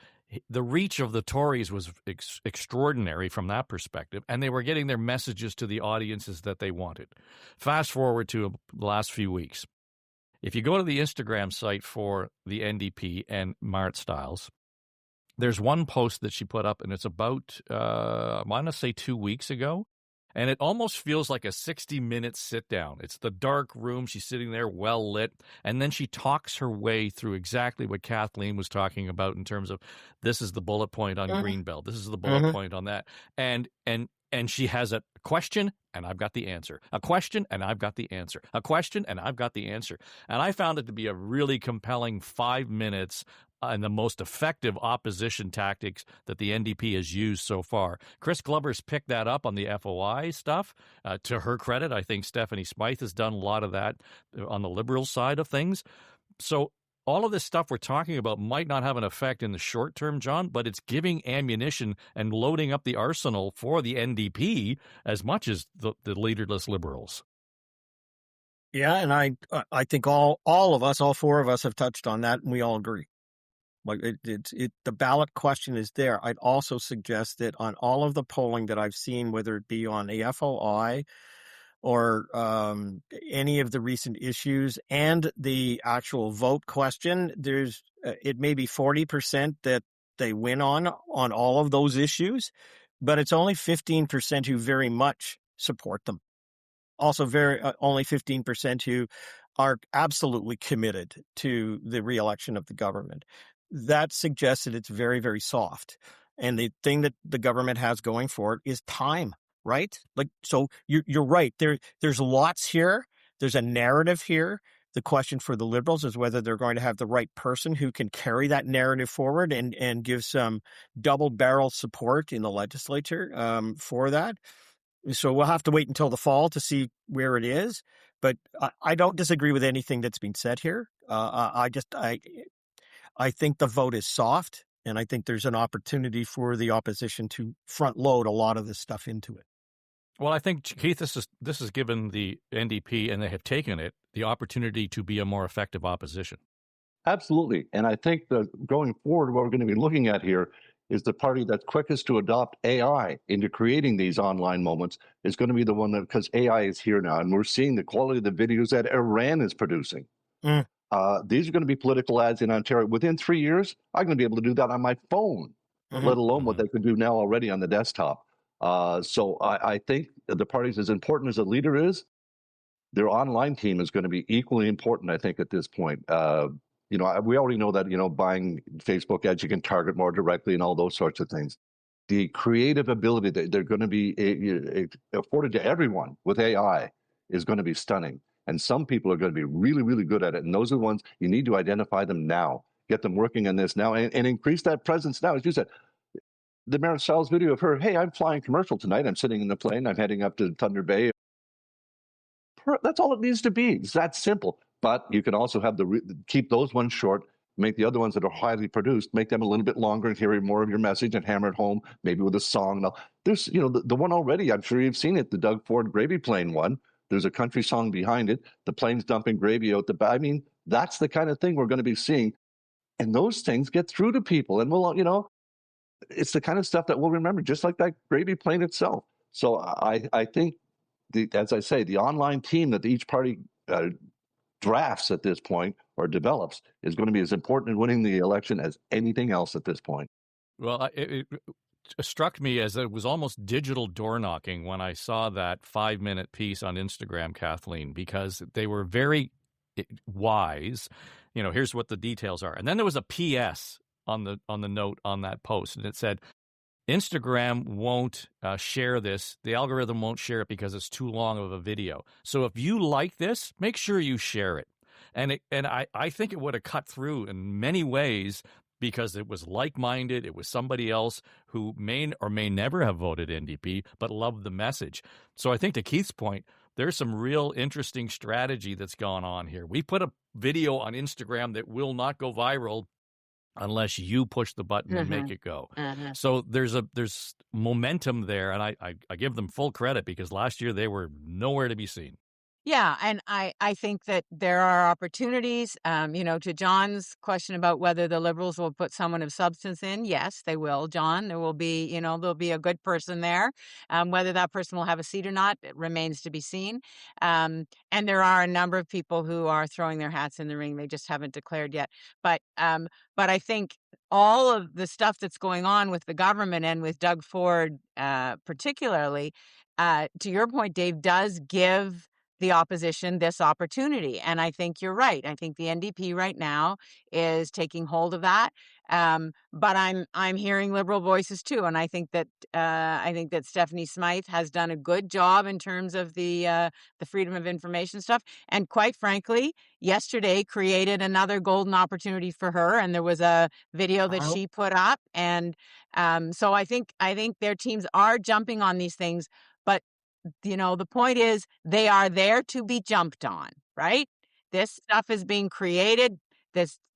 the reach of the Tories was extraordinary from that perspective, and they were getting their messages to the audiences that they wanted. Fast forward to the last few weeks. If you go to the Instagram site for the NDP and Marit Stiles, there's one post that she put up, and it's about, I want to say 2 weeks ago, and it almost feels like a 60-minute sit-down. It's the dark room. She's sitting there well lit, and then she talks her way through exactly what Kathleen was talking about in terms of this is the bullet point on Greenbelt. This is the bullet point on that. And she has a question, and I've got the answer. A question, and I've got the answer. A question, and I've got the answer. And I found it to be a really compelling 5 minutes and the most effective opposition tactics that the NDP has used so far. Chris Glover's picked that up on the FOI stuff. To her credit, I think Stephanie Smythe has done a lot of that on the Liberal side of things. So all of this stuff we're talking about might not have an effect in the short term, John, but it's giving ammunition and loading up the arsenal for the NDP as much as the leaderless Liberals. Yeah, and I think all of us, all four of us, have touched on that, and we all agree. Like the ballot question is there. I'd also suggest that on all of the polling that I've seen, whether it be on the FOI or any of the recent issues and the actual vote question, there's it may be 40% that they win on all of those issues, but it's only 15% who very much support them. Also, only 15% who are absolutely committed to the reelection of the government. That suggests that it's very, very soft. And the thing that the government has going for it is time, right? Like, so you're right. There's lots here. There's a narrative here. The question for the Liberals is whether they're going to have the right person who can carry that narrative forward and give some double-barrel support in the legislature for that. So we'll have to wait until the fall to see where it is. But I don't disagree with anything that's been said here. I think the vote is soft, and I think there's an opportunity for the opposition to front load a lot of this stuff into it. Well, I think, Keith, this has given the NDP, and they have taken it, the opportunity to be a more effective opposition. Absolutely. And I think that going forward, what we're going to be looking at here is the party that's quickest to adopt AI into creating these online moments is going to be the one that, because AI is here now, and we're seeing the quality of the videos that Iran is producing. These are going to be political ads in Ontario. Within 3 years, I'm going to be able to do that on my phone, let alone what they can do now already on the desktop. So I think the parties, as important as a leader is, their online team is going to be equally important, I think, at this point. We already know that, buying Facebook ads, you can target more directly and all those sorts of things. The creative ability that they're going to be afforded to everyone with AI is going to be stunning. And some people are going to be really, really good at it. And those are the ones you need to identify them now, get them working on this now, and increase that presence now. As you said, the Marit Stiles video of her, hey, I'm flying commercial tonight. I'm sitting in the plane. I'm heading up to Thunder Bay. That's all it needs to be. It's that simple. But you can also have keep those ones short, make the other ones that are highly produced, make them a little bit longer and hear more of your message and hammer it home, maybe with a song. Now, there's, the one already, I'm sure you've seen it, the Doug Ford gravy plane one. There's a country song behind it. The plane's dumping gravy out the back. I mean, that's the kind of thing we're going to be seeing. And those things get through to people. And it's the kind of stuff that we'll remember, just like that gravy plane itself. So I think, as I say, the online team that each party drafts at this point or develops is going to be as important in winning the election as anything else at this point. Well, it struck me as it was almost digital door knocking when I saw that 5-minute piece on Instagram, Kathleen, because they were very wise. Here's what the details are. And then there was a PS on the note on that post, and it said, Instagram won't share this. The algorithm won't share it because it's too long of a video. So if you like this, make sure you share it. And I think it would have cut through in many ways because it was like-minded. It was somebody else who may or may never have voted NDP but loved the message. So I think to Keith's point, there's some real interesting strategy that's gone on here. We put a video on Instagram that will not go viral unless you push the button and make it go. So there's momentum there, and I give them full credit because last year they were nowhere to be seen. Yeah, and I think that there are opportunities, to John's question about whether the Liberals will put someone of substance in. Yes, they will, John. There will be, there'll be a good person there. Whether that person will have a seat or not, it remains to be seen. And there are a number of people who are throwing their hats in the ring. They just haven't declared yet. But I think all of the stuff that's going on with the government and with Doug Ford particularly, to your point, Dave, does give the opposition this opportunity. And I think you're right. I think the NDP right now is taking hold of that. But I'm hearing Liberal voices too. And I think that Stephanie Smythe has done a good job in terms of the freedom of information stuff. And quite frankly, yesterday created another golden opportunity for her. And there was a video that she put up. And so I think their teams are jumping on these things. But the point is they are there to be jumped on, right? This stuff is being created.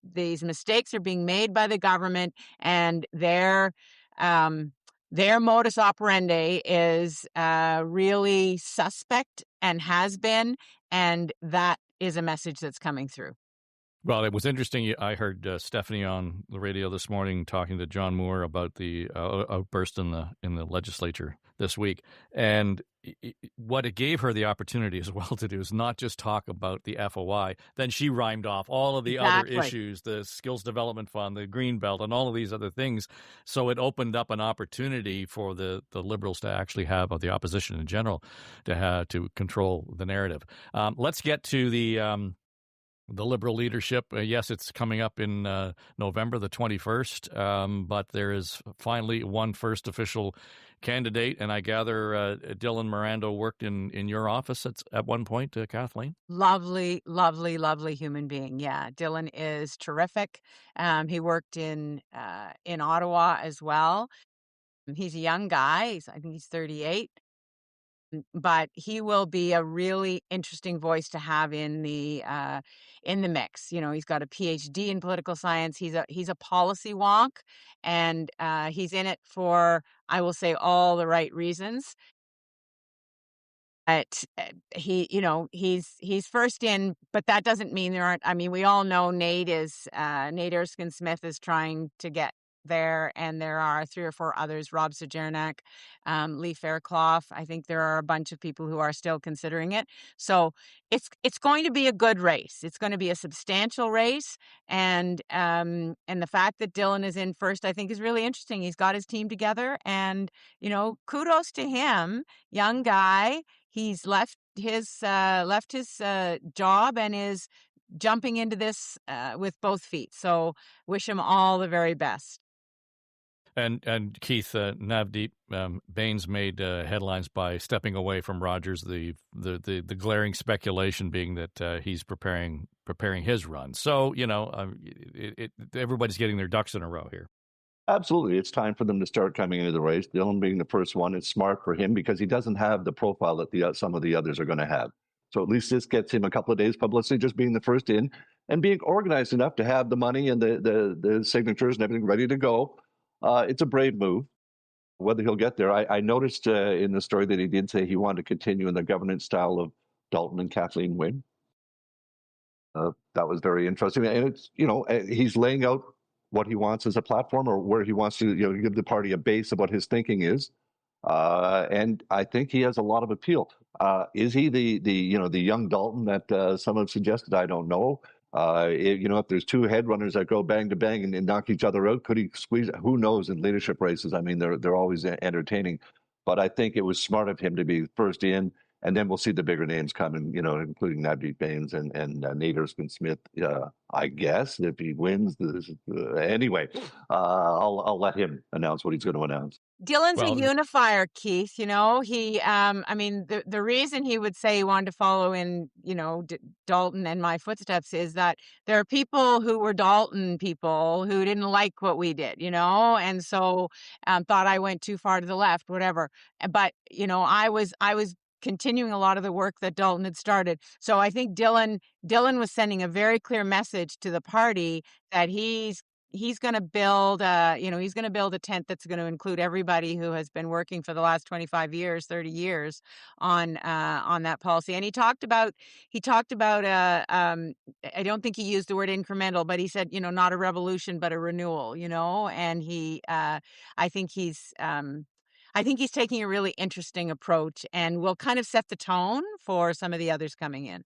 These mistakes are being made by the government, and their modus operandi is really suspect and has been, and that is a message that's coming through. Well, it was interesting. I heard Stephanie on the radio this morning talking to John Moore about the outburst in the legislature this week, and what it gave her the opportunity as well to do is not just talk about the FOI. Then she rhymed off all of the other issues, the Skills Development Fund, the Greenbelt, and all of these other things. So it opened up an opportunity for the Liberals to actually have, or the opposition in general, to control the narrative. Let's get to the Liberal leadership. Yes, it's coming up in November the 21st, but there is finally one first official candidate, and I gather Dylan Miranda worked in your office at one point, Kathleen? Lovely, lovely, lovely human being. Yeah, Dylan is terrific. He worked in Ottawa as well. He's a young guy. I think he's 38. But he will be a really interesting voice to have in the mix. He's got a PhD in political science. He's a policy wonk, and he's in it for, I will say, all the right reasons. But he's first in, but that doesn't mean there aren't. I mean, we all know Nate Erskine-Smith is trying to get there, and there are 3 or 4 others, Rob Sojernak, Lee Fairclough. I think there are a bunch of people who are still considering it. So it's going to be a good race. It's going to be a substantial race, and the fact that Dylan is in first, I think, is really interesting. He's got his team together, and kudos to him, young guy. He's left his job and is jumping into this with both feet. So wish him all the very best. And Keith, Navdeep Bains made headlines by stepping away from Rogers. The glaring speculation being that he's preparing his run. So everybody's getting their ducks in a row here. Absolutely. It's time for them to start coming into the race. Dylan being the first one, it's smart for him because he doesn't have the profile that some of the others are going to have. So at least this gets him a couple of days publicity, just being the first in and being organized enough to have the money and the signatures and everything ready to go. It's a brave move. Whether he'll get there, I noticed in the story that he did say he wanted to continue in the governance style of Dalton and Kathleen Wynne. That was very interesting. And it's, he's laying out what he wants as a platform, or where he wants to give the party a base of what his thinking is. And I think he has a lot of appeal. Is he the young Dalton that some have suggested? I don't know. If there's 2 head runners that go bang to bang and knock each other out, could he squeeze? Who knows? In leadership races, I mean, they're always entertaining. But I think it was smart of him to be first in, and then we'll see the bigger names coming, including Navdeep Bains and Nate Erskine-Smith. I guess if he wins this, anyway, I'll let him announce what he's going to announce. Dylan's a unifier, Keith. He, the reason he would say he wanted to follow in, Dalton and my footsteps is that there are people who were Dalton people who didn't like what we did, and so thought I went too far to the left, whatever. But, I was continuing a lot of the work that Dalton had started. So I think Dylan was sending a very clear message to the party that he's going to build a tent that's going to include everybody who has been working for the last 25 years, 30 years on that policy. And he talked about I don't think he used the word incremental, but he said, not a revolution, but a renewal, and I think he's taking a really interesting approach and will kind of set the tone for some of the others coming in.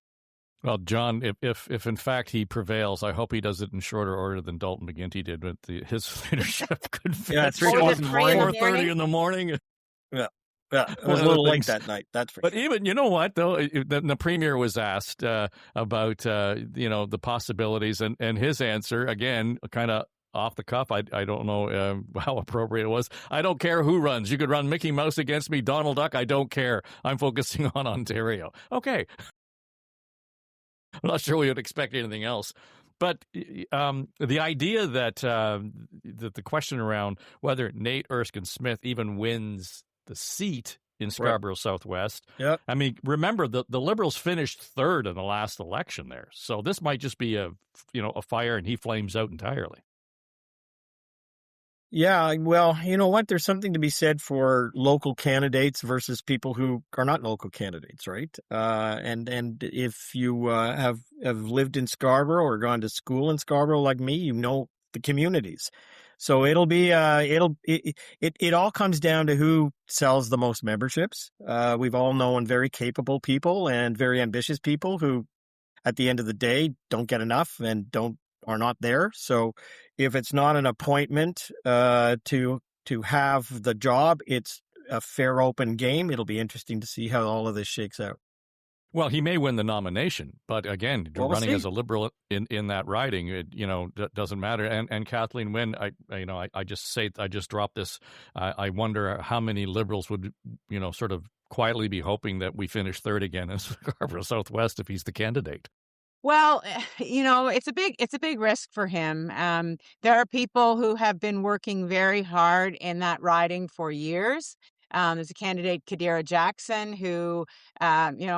Well, John, if in fact he prevails, I hope he does it in shorter order than Dalton McGuinty did with his leadership convention. Yeah, 4:30 in the morning. Yeah. It was a little late that night. That's for But sure. even, you know what, though, the premier was asked about, the possibilities, and his answer, again, kind of off the cuff. I don't know how appropriate it was. I don't care who runs. You could run Mickey Mouse against me, Donald Duck. I don't care. I'm focusing on Ontario. Okay. I'm not sure we would expect anything else. But the idea that the question around whether Nate Erskine-Smith even wins the seat in Scarborough Southwest. Yep. I mean, remember, the Liberals finished third in the last election there. So this might just be a fire and he flames out entirely. Yeah, well, you know what? There's something to be said for local candidates versus people who are not local candidates, right? And if you have have lived in Scarborough or gone to school in Scarborough like me, you know the communities. So it'll be it all comes down to who sells the most memberships. We've all known very capable people and very ambitious people who, at the end of the day, don't get enough and are not there. So if it's not an appointment to have the job, it's a fair open game. It'll be interesting to see how all of this shakes out. Well, he may win the nomination, but again, Well, we'll running see. as a Liberal in that riding, it doesn't matter. And Kathleen Wynne, I just dropped this. I wonder how many Liberals would sort of quietly be hoping that we finish third again in Scarborough Southwest if he's the candidate. Well, it's a big risk for him. There are people who have been working very hard in that riding for years. There's a candidate, Kadira Jackson, who,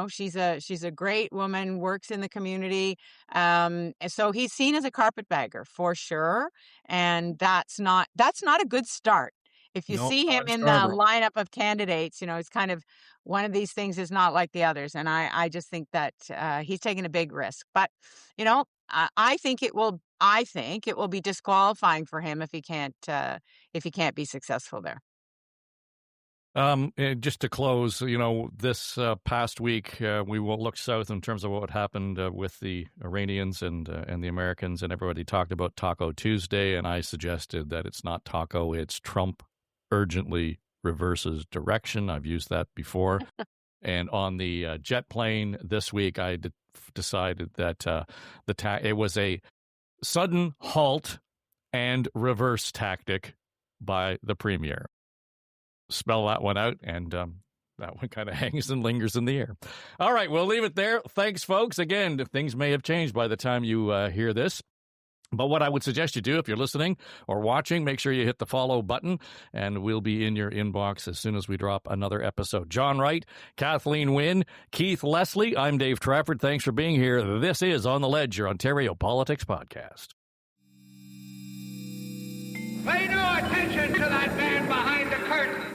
she's a great woman, works in the community. And so he's seen as a carpetbagger for sure. And that's not a good start. If you see him in the lineup of candidates, it's kind of one of these things is not like the others. And I just think that he's taking a big risk. But, I think it will be disqualifying for him if he can't be successful there. Just to close, this past week, we will look south in terms of what happened with the Iranians and the Americans, and everybody talked about Taco Tuesday, and I suggested that it's not taco, it's Trump urgently reverses direction. I've used that before. And on the jet plane this week, I decided that it was a sudden halt and reverse tactic by the premier. Spell that one out, and that one kind of hangs and lingers in the air. All right, we'll leave it there. Thanks, folks. Again, things may have changed by the time you hear this. But what I would suggest you do if you're listening or watching, make sure you hit the follow button, and we'll be in your inbox as soon as we drop another episode. John Wright, Kathleen Wynne, Keith Leslie, I'm Dave Trafford. Thanks for being here. This is On the Ledge, your Ontario Politics Podcast. Pay no attention to that man behind the curtain.